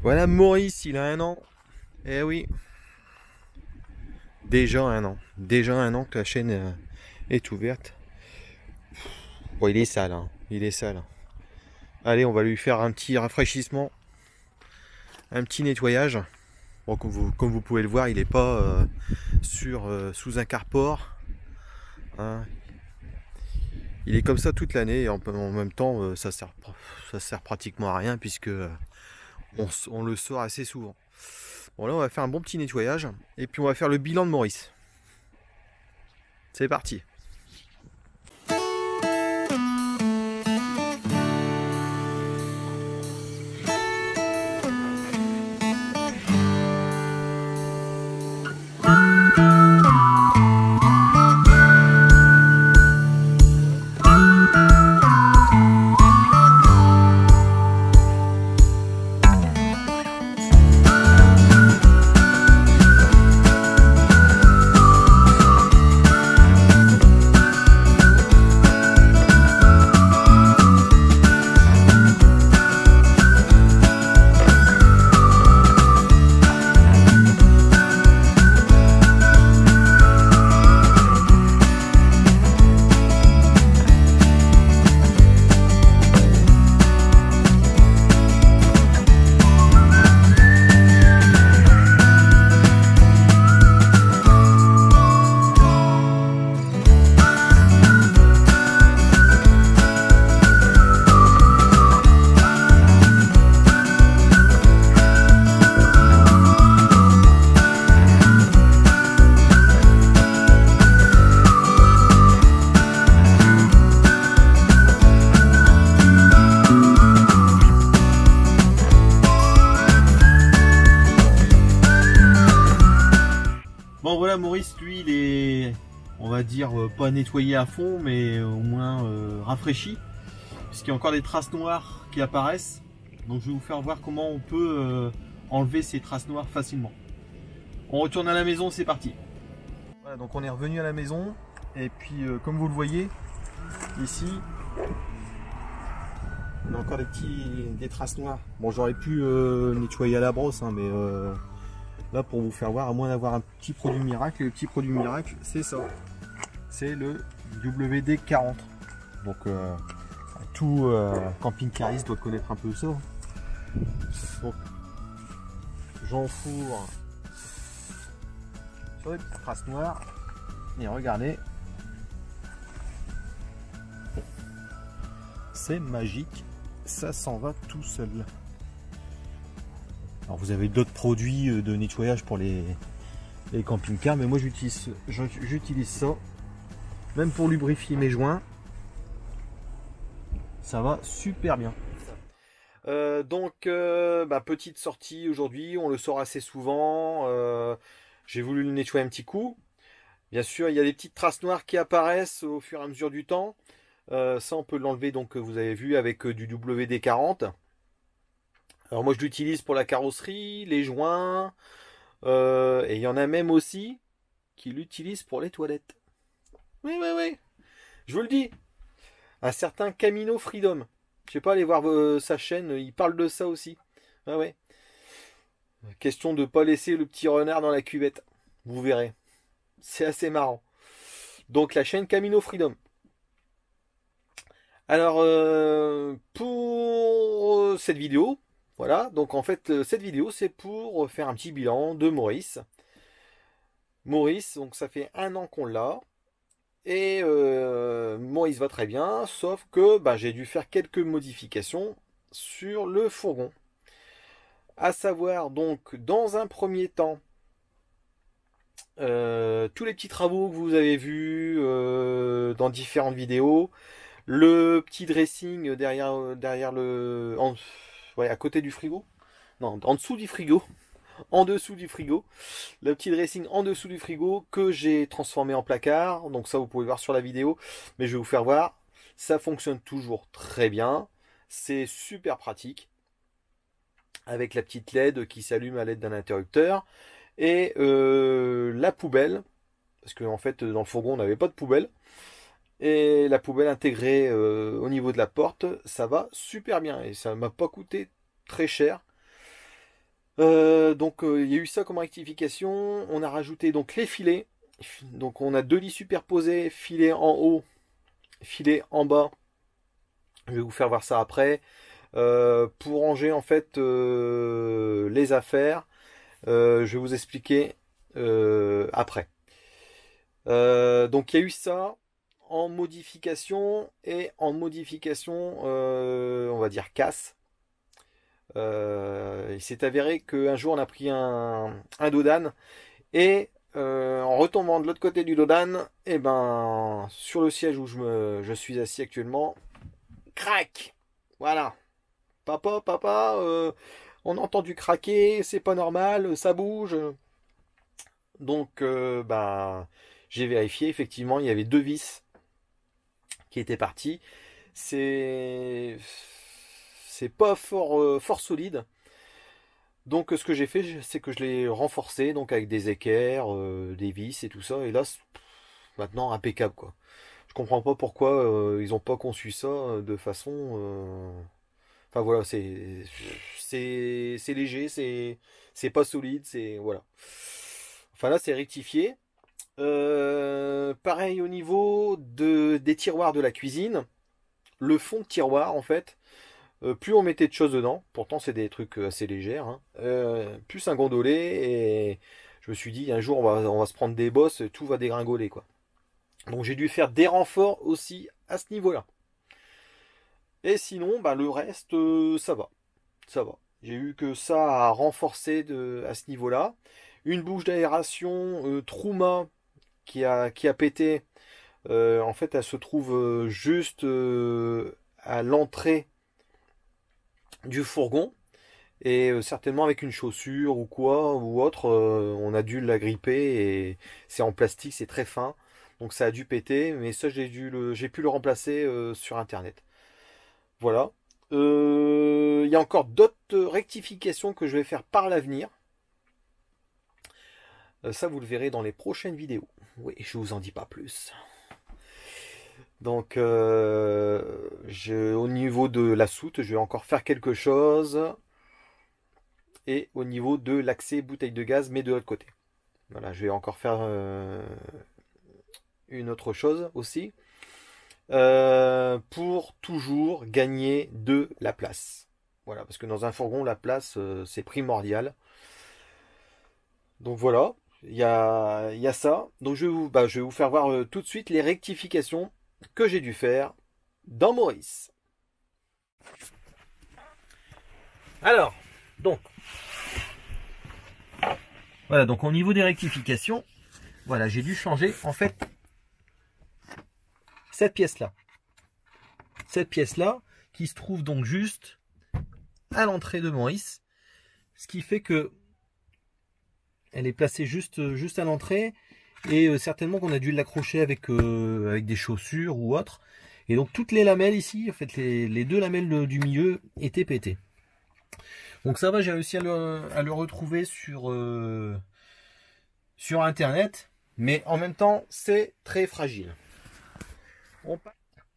Voilà Maurice, il a 1 an. Eh oui. Déjà 1 an. Déjà 1 an que la chaîne est ouverte. Bon, il est sale, hein. Il est sale. Allez, on va lui faire un petit rafraîchissement. Un petit nettoyage. Bon, comme vous pouvez le voir, il n'est pas sous un carport. Hein. Il est comme ça toute l'année et en même temps, ça sert pratiquement à rien puisque on le sort assez souvent. Bon, là, on va faire un bon petit nettoyage et puis on va faire le bilan de Maurice. C'est parti. Bon voilà, Maurice, lui, il est, on va dire, pas nettoyé à fond, mais au moins rafraîchi, puisqu'il y a encore des traces noires qui apparaissent. Donc je vais vous faire voir comment on peut enlever ces traces noires facilement. On retourne à la maison, c'est parti. Voilà, donc on est revenu à la maison, et puis comme vous le voyez, ici, on a encore des traces noires. Bon, j'aurais pu nettoyer à la brosse, hein, mais... là, pour vous faire voir, à moins d'avoir un petit produit miracle, et le petit produit miracle, c'est ça. C'est le WD-40. Donc, tout camping-cariste doit connaître un peu ça. Donc, j'enfourre sur les petites traces noires. Et regardez. C'est magique. Ça s'en va tout seul. Alors vous avez d'autres produits de nettoyage pour les camping-cars, mais moi j'utilise ça, même pour lubrifier mes joints, ça va super bien. Petite sortie aujourd'hui, on le sort assez souvent, j'ai voulu le nettoyer un petit coup. Bien sûr, il y a des petites traces noires qui apparaissent au fur et à mesure du temps, ça on peut l'enlever, donc vous avez vu, avec du WD-40. Alors moi je l'utilise pour la carrosserie, les joints, et il y en a même aussi qui l'utilisent pour les toilettes. Oui, oui, oui, je vous le dis. Un certain Camino Freedom. Je sais pas, aller voir sa chaîne, il parle de ça aussi. Ah ouais. Question de ne pas laisser le petit renard dans la cuvette. Vous verrez. C'est assez marrant. Donc la chaîne Camino Freedom. Alors, pour cette vidéo... Voilà, donc en fait, cette vidéo, c'est pour faire un petit bilan de Maurice. Maurice, donc ça fait 1 an qu'on l'a. Et Maurice va très bien, sauf que j'ai dû faire quelques modifications sur le fourgon. À savoir, donc, dans un premier temps, tous les petits travaux que vous avez vus dans différentes vidéos, le petit dressing derrière le... à côté du frigo. Non, en dessous du frigo. En dessous du frigo. Le petit dressing en dessous du frigo que j'ai transformé en placard. Donc ça, vous pouvez voir sur la vidéo. Mais je vais vous faire voir. Ça fonctionne toujours très bien. C'est super pratique. Avec la petite LED qui s'allume à l'aide d'un interrupteur. Et la poubelle. Parce qu'en fait, dans le fourgon, on n'avait pas de poubelle. Et la poubelle intégrée au niveau de la porte, ça va super bien. Et ça m'a pas coûté très cher. Donc il y a eu ça comme rectification. On a rajouté donc les filets. Donc on a deux lits superposés, filet en haut, filet en bas. Je vais vous faire voir ça après. Pour ranger en fait les affaires, je vais vous expliquer après. Donc il y a eu ça en modification et en modification, on va dire casse. Il s'est avéré qu'un jour on a pris un dodan et en retombant de l'autre côté du dodan, et ben sur le siège où je suis assis actuellement, crac, voilà. Papa, on a entendu craquer, c'est pas normal, ça bouge. Donc, bah, j'ai vérifié, effectivement, il y avait deux vis qui étaient parties. C'est, c'est pas fort solide. Donc, ce que j'ai fait, c'est que je l'ai renforcé, donc avec des équerres, des vis et tout ça. Et là, maintenant, impeccable, quoi. Je comprends pas pourquoi ils ont pas conçu ça de façon. Enfin voilà, c'est léger, c'est pas solide, c'est voilà. Enfin là, c'est rectifié. Pareil au niveau des tiroirs de la cuisine, le fond de tiroir en fait, plus on mettait de choses dedans, pourtant c'est des trucs assez légers, hein, plus un gondolait et je me suis dit un jour on va se prendre des bosses, tout va dégringoler quoi. Donc j'ai dû faire des renforts aussi à ce niveau-là. Et sinon, bah, le reste, ça va. Ça va. J'ai eu que ça à renforcer à ce niveau-là. Une bouche d'aération Truma qui a pété. En fait, elle se trouve juste à l'entrée du fourgon. Et certainement avec une chaussure ou quoi ou autre, on a dû la gripper et c'est en plastique, c'est très fin. Donc ça a dû péter, mais ça j'ai pu le remplacer sur internet. Voilà. Il y a encore d'autres rectifications que je vais faire par l'avenir. Ça, vous le verrez dans les prochaines vidéos. Oui, je vous en dis pas plus. Donc, au niveau de la soute, je vais encore faire quelque chose. Et au niveau de l'accès bouteille de gaz, mais de l'autre côté. Voilà, je vais encore faire une autre chose aussi. Pour toujours gagner de la place. Voilà, parce que dans un fourgon, la place, c'est primordial. Donc voilà, il y a ça. Donc je vais vous faire voir tout de suite les rectifications que j'ai dû faire dans Maurice. Alors, donc, voilà, donc au niveau des rectifications, voilà, j'ai dû changer en fait cette pièce-là. Cette pièce-là qui se trouve donc juste à l'entrée de Maurice. Ce qui fait que elle est placée juste à l'entrée et certainement qu'on a dû l'accrocher avec des chaussures ou autre. Et donc toutes les lamelles ici, en fait les deux lamelles du milieu étaient pétées. Donc ça va, j'ai réussi à le retrouver sur internet, mais en même temps c'est très fragile.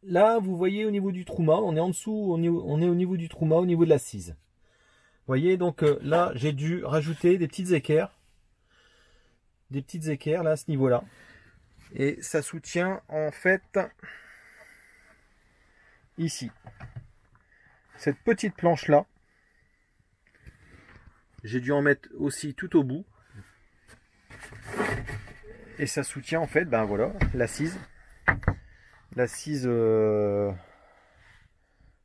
Là vous voyez au niveau du Truma, on est en dessous, on est au niveau du Truma, au niveau de l'assise. Vous voyez donc là j'ai dû rajouter des petites équerres. Là à ce niveau là et ça soutient en fait ici cette petite planche là, j'ai dû en mettre aussi tout au bout et ça soutient en fait ben voilà l'assise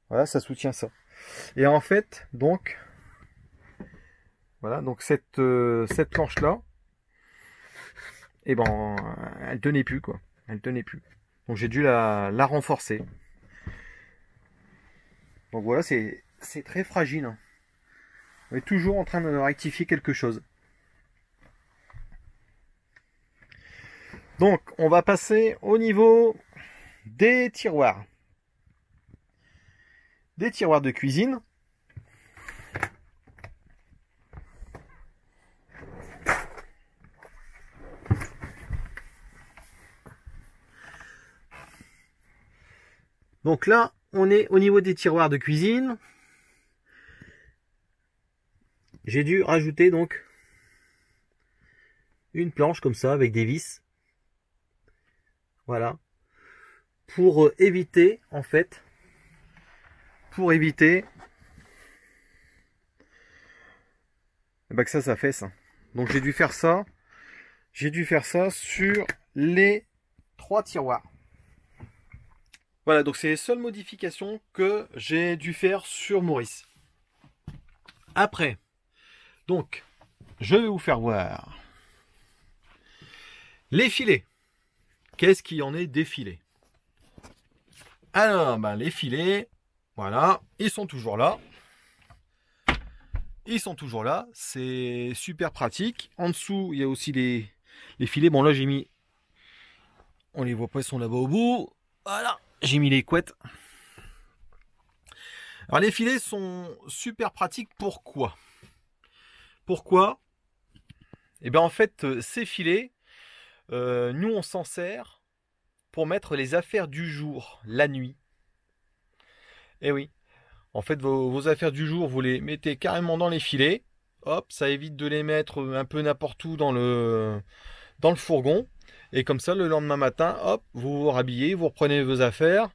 voilà, ça soutient ça et en fait donc voilà, donc cette planche là, et ben elle tenait plus quoi, elle tenait plus, donc j'ai dû la renforcer. Donc voilà, c'est très fragile, hein. On est toujours en train de rectifier quelque chose. Donc on va passer au niveau des tiroirs de cuisine. Donc là, on est au niveau des tiroirs de cuisine. j'ai dû rajouter donc une planche comme ça avec des vis. Voilà. Pour éviter, en fait, que ça fesse. Donc j'ai dû faire ça. J'ai dû faire ça sur les 3 tiroirs. Voilà, donc c'est les seules modifications que j'ai dû faire sur Maurice. Après, donc, je vais vous faire voir les filets. Qu'est-ce qu'il y en est des filets? Alors, les filets, voilà, ils sont toujours là. Ils sont toujours là, c'est super pratique. En dessous, il y a aussi les filets. Bon, là, j'ai mis, on les voit pas, ils sont là-bas au bout. Voilà, j'ai mis les couettes. Alors, les filets sont super pratiques. Pourquoi? Eh bien, en fait, ces filets, nous, on s'en sert pour mettre les affaires du jour, la nuit. Eh oui. En fait, vos affaires du jour, vous les mettez carrément dans les filets. Hop, ça évite de les mettre un peu n'importe où dans le fourgon. Et comme ça, le lendemain matin, hop, vous vous rhabillez, vous reprenez vos affaires.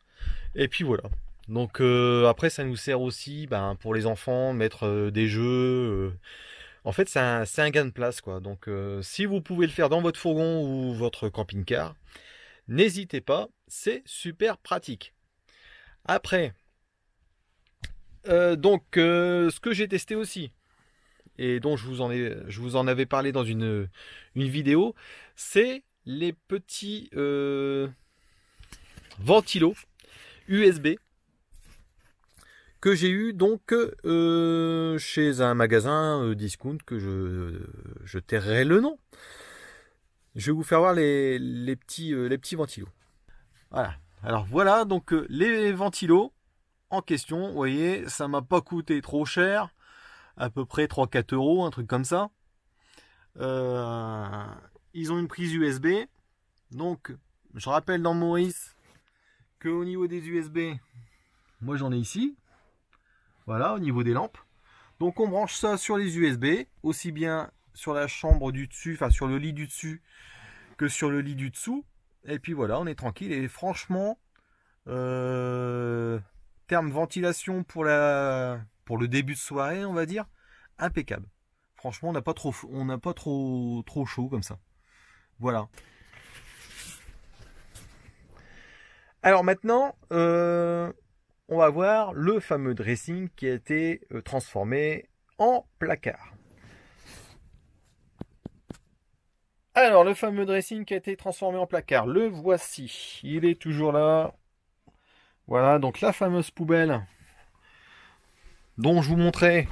Et puis voilà. Donc après, ça nous sert aussi pour les enfants, mettre des jeux. En fait, c'est un gain de place, quoi. Donc si vous pouvez le faire dans votre fourgon ou votre camping-car, n'hésitez pas, c'est super pratique. Après, ce que j'ai testé aussi, et dont je vous en avais parlé dans une vidéo, c'est les petits ventilos USB que j'ai eu donc chez un magasin discount que je tairai le nom. Je vais vous faire voir les petits ventilos. Voilà. Alors voilà donc les ventilos en question. Vous voyez, ça m'a pas coûté trop cher, à peu près 3-4 euros, un truc comme ça. Ils ont une prise USB. Donc, je rappelle dans Maurice que au niveau des USB, moi j'en ai ici. Voilà, au niveau des lampes. Donc on branche ça sur les USB, aussi bien sur la chambre du dessus, enfin sur le lit du dessus, que sur le lit du dessous. Et puis voilà, on est tranquille. Et franchement, terme ventilation pour le début de soirée, on va dire, impeccable. Franchement, on n'a pas trop chaud comme ça. Voilà. Alors maintenant, on va voir le fameux dressing qui a été transformé en placard. Alors, le fameux dressing qui a été transformé en placard, le voici. Il est toujours là. Voilà, donc la fameuse poubelle dont je vous montrais,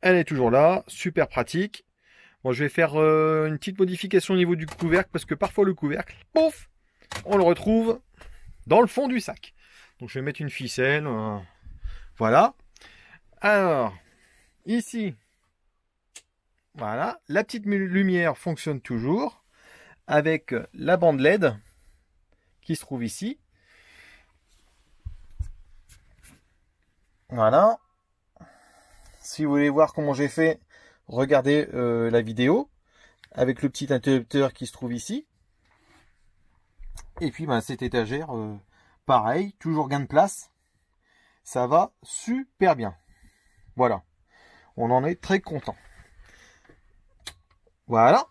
elle est toujours là. Super pratique. Bon, je vais faire une petite modification au niveau du couvercle parce que parfois le couvercle, pouf, on le retrouve dans le fond du sac. Donc je vais mettre une ficelle. Voilà. Alors, ici, voilà, la petite lumière fonctionne toujours avec la bande LED qui se trouve ici. Voilà. Si vous voulez voir comment j'ai fait, regardez la vidéo avec le petit interrupteur qui se trouve ici. Et puis cette étagère, pareil, toujours gain de place. Ça va super bien. Voilà. On en est très content. Voilà.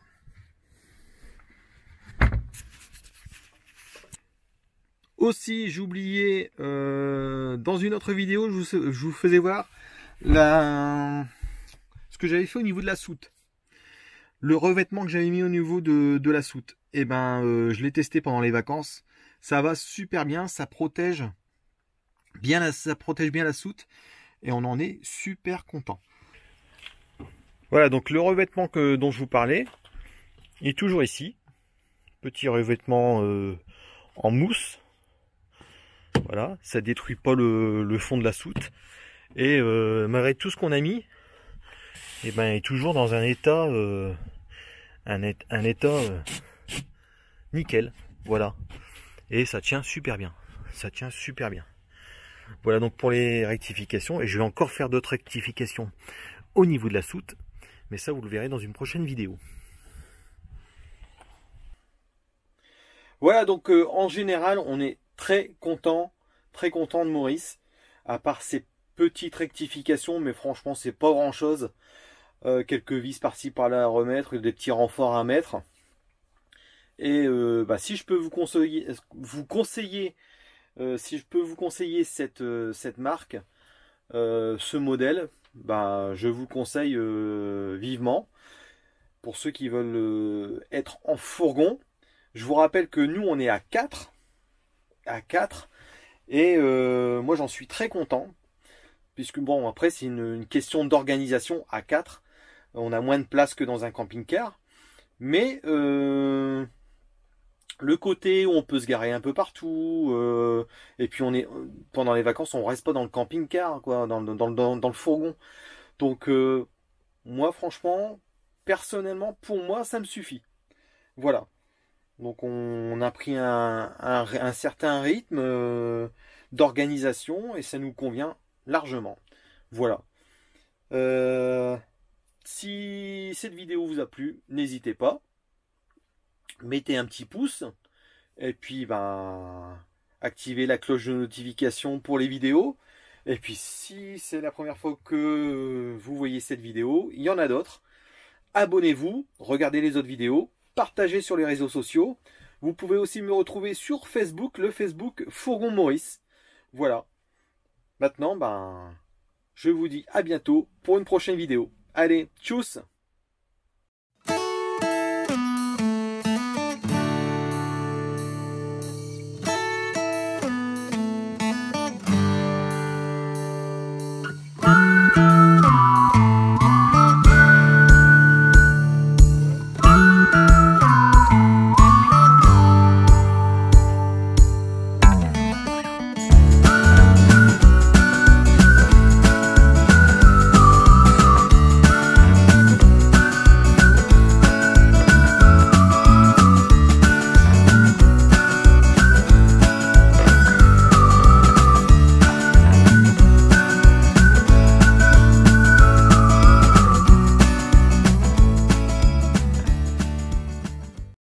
Aussi, j'oubliais dans une autre vidéo, je vous faisais voir ce que j'avais fait au niveau de la soute. Le revêtement que j'avais mis au niveau de la soute. Et je l'ai testé pendant les vacances. Ça va super bien, ça protège bien la soute. Et on en est super content. Voilà, donc le revêtement dont je vous parlais, il est toujours ici. Petit revêtement en mousse. Voilà, ça détruit pas le fond de la soute. Et malgré tout ce qu'on a mis, il est toujours dans un état nickel. Voilà. Et ça tient super bien. Ça tient super bien. Voilà donc pour les rectifications. Et je vais encore faire d'autres rectifications au niveau de la soute. Mais ça, vous le verrez dans une prochaine vidéo. Voilà, donc en général, on est très content de Maurice. À part ces petites rectifications, mais franchement, c'est pas grand-chose. Quelques vis par-ci par-là à remettre, des petits renforts à mettre. Et si je peux vous conseiller, cette marque, ce modèle, je vous le conseille vivement. Pour ceux qui veulent être en fourgon, je vous rappelle que nous on est à 4. Et moi j'en suis très content. Puisque bon, après c'est une question d'organisation à 4. On a moins de place que dans un camping-car. Mais le côté où on peut se garer un peu partout, et puis pendant les vacances, on reste pas dans le camping-car, quoi, dans le fourgon. Donc moi franchement, personnellement, pour moi, ça me suffit. Voilà. Donc on a pris un certain rythme d'organisation et ça nous convient largement. Voilà. Si cette vidéo vous a plu, n'hésitez pas. Mettez un petit pouce. Et puis activez la cloche de notification pour les vidéos. Et puis si c'est la première fois que vous voyez cette vidéo, il y en a d'autres. Abonnez-vous, regardez les autres vidéos, partagez sur les réseaux sociaux. Vous pouvez aussi me retrouver sur Facebook, le Facebook Fourgon Maurice. Voilà. Maintenant, je vous dis à bientôt pour une prochaine vidéo. Allez, tchuss!